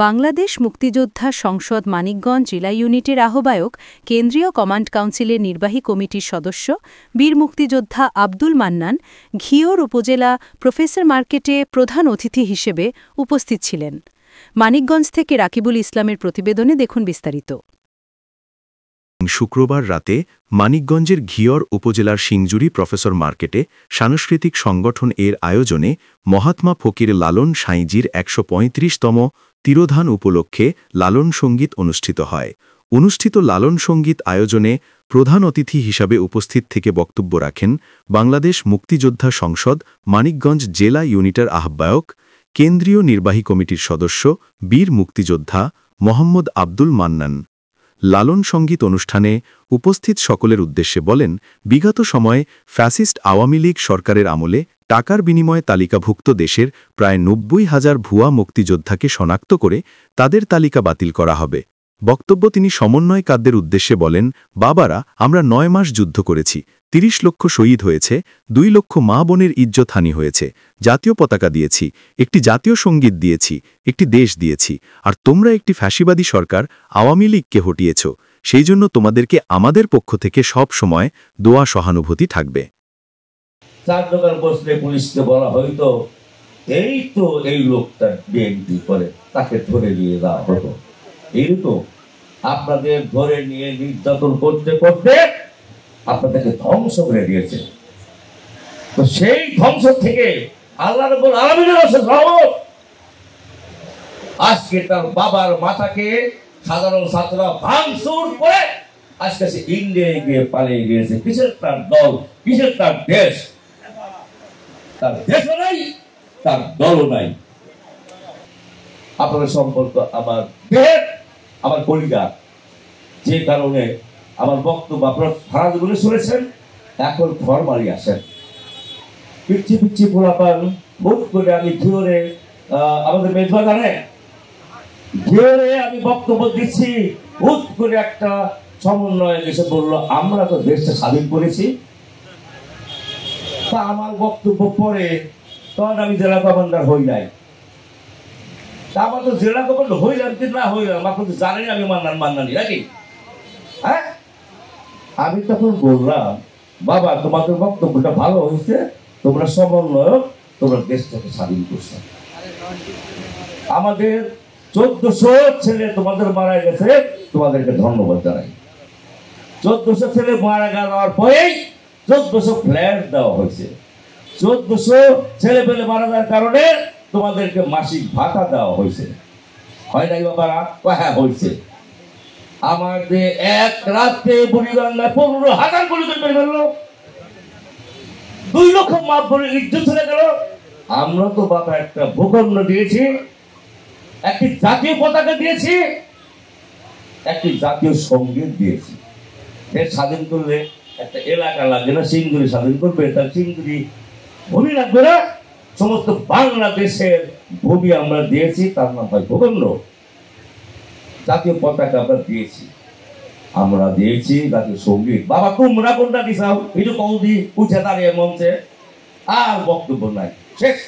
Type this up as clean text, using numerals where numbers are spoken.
বাংলাদেশ মুক্তিযোদ্ধা সংসদ মানিকগঞ্জ জেলা ইউনিটের আহ্বায়ক, কেন্দ্রীয় কমান্ড কাউন্সিলের নির্বাহী কমিটির সদস্য বীর মুক্তিযোদ্ধা আব্দুল মান্নান ঘিওর উপজেলা প্রফেসর মার্কেটে প্রধান অতিথি হিসেবে উপস্থিত ছিলেন। মানিকগঞ্জ থেকে রাকিবুল ইসলামের প্রতিবেদনে দেখুন বিস্তারিত। শুক্রবার রাতে মানিকগঞ্জের ঘিওর উপজেলার সিংজুরি প্রফেসর মার্কেটে সাংস্কৃতিক সংগঠন এর আয়োজনে মহাত্মা ফকির লালন সাঁইজির ১৩৫তম তিরোধান উপলক্ষে লালন সঙ্গীত অনুষ্ঠিত হয়। অনুষ্ঠিত লালন সঙ্গীত আয়োজনে প্রধান অতিথি হিসাবে উপস্থিত থেকে বক্তব্য রাখেন বাংলাদেশ মুক্তিযোদ্ধা সংসদ মানিকগঞ্জ জেলা ইউনিটের আহ্বায়ক, কেন্দ্রীয় নির্বাহী কমিটির সদস্য বীর মুক্তিযোদ্ধা মোহাম্মদ আব্দুল মান্নান। লালন সঙ্গীত অনুষ্ঠানে উপস্থিত সকলের উদ্দেশ্যে বলেন, বিগত সময়ে ফ্যাসিস্ট আওয়ামী লীগ সরকারের আমলে টাকার বিনিময়ে তালিকাভুক্ত দেশের প্রায় ৯০,০০০ ভুয়া মুক্তিযোদ্ধাকে শনাক্ত করে তাদের তালিকা বাতিল করা হবে। বক্তব্য তিনি সমন্বয়কারদের উদ্দেশ্যে বলেন, বাবারা, আমরা ৯ মাস যুদ্ধ করেছি, ৩০ লক্ষ শহীদ হয়েছে, ২ লক্ষ মা বোনের ইজ্জতহানি হয়েছে, জাতীয় পতাকা দিয়েছি, একটি জাতীয় সঙ্গীত দিয়েছি, একটি দেশ দিয়েছি, আর তোমরা একটি ফ্যাসিবাদী সরকার আওয়ামী লীগকে হটিয়েছ। সেই জন্য তোমাদেরকে আমাদের পক্ষ থেকে সব সময় দোয়া সহানুভূতি থাকবে। ৪ দোকান বসলে পুলিশকে বলা হইতো, এই তো এই লোকটা বিএনপি করে, তাকে ধরে নিয়ে যাওয়া হতো। এই তো আপনাদের ধরে নিয়ে নির্যাতন করতে করতে আপনাদেরকে ধ্বংস করে দিয়েছে। তো সেই ধ্বংস থেকে আল্লাহ রাব্বুল আলামিনের রহমত, আজকে তার বাবার মাথাকে সাধারণ ছাত্ররা ভাঙচুর করে আজকে সে ইন্ডিয়ায় গিয়ে পালিয়ে গিয়েছে। কিসের তার দল, কিসের তার দেশ? তার দেশও নাই, তার দলও নাই। আপনাদের সম্পর্ক আমার দেশ, আমার কলিজা, যে কারণে আমার বক্তব্য আপনারা সারা জীবনে শুনেছেন। এখন ফরমালি আসেন, পিচ্ছি পিচ্ছি পোলাপান হুট করে আমি ঘিওরে, আমাদের মেজবা জানে ঘিওরে আমি বক্তব্য দিচ্ছি, হুট করে একটা সমন্বয় এসে বললো, আমরা তো দেশটা স্বাধীন করেছি। তা আমার বক্তব্য পরে তখন আমি জেলা কমান্ডার হই নাই। তা আমার তো জেলা কমান্ডার হইলাম কি না হইলাম, আপনার তো জানেন আমি মান্নানি নাকি? হ্যাঁ, আমি তখন বললাম, বাবা তোমাদের বক্তব্যটা ভালো হয়েছে, তোমরা সমন্বয়ক, তোমরা দেশটাকে স্বাধীন করছো। আমাদের ১৪০০ ছেলে তোমাদের মারা গেছে, তোমাদেরকে ধন্যবাদ জানাই। ১৪০০ ছেলে মারা যাওয়ার পরেই ১৪০০ ফ্ল্যাট দেওয়া হয়েছে। ১৪০০ ছেলে পেলে মারা যাওয়ার কারণে তোমাদেরকে মাসিক ভাতা দেওয়া হয়েছে। হয় নাই বাবারা? হ্যাঁ হয়েছে। আমাদের এক রাতে বুড়িগঙ্গায় ১৫,০০০ গুলি করে ফেলল, ২ লক্ষ মা বোনের ইজ্জত চলে গেল। আমরা তো বাবা একটা ভূখণ্ড দিয়েছি, একটি জাতীয় পতাকা দিয়েছি, একটি জাতীয় সঙ্গীত দিয়েছি। দেশ স্বাধীন করলে একটা এলাকা লাগবে না, সিংজুরি স্বাধীন করবে, তার সিংজুরি ভূমি লাগবে না। সমস্ত বাংলাদেশের ভূমি আমরা দিয়েছি, তার নাম হয় ভূখণ্ড। জাতীয় পতাকা আমরা দিয়েছি, আমরা দিয়েছি জাতীয় সঙ্গীত। বাবা তোমরা কোনটা দিছাও? এই যে কৌদি উঠে দাঁড়িয়ে মঞ্চে আর বক্তব্য নাই, শেষ।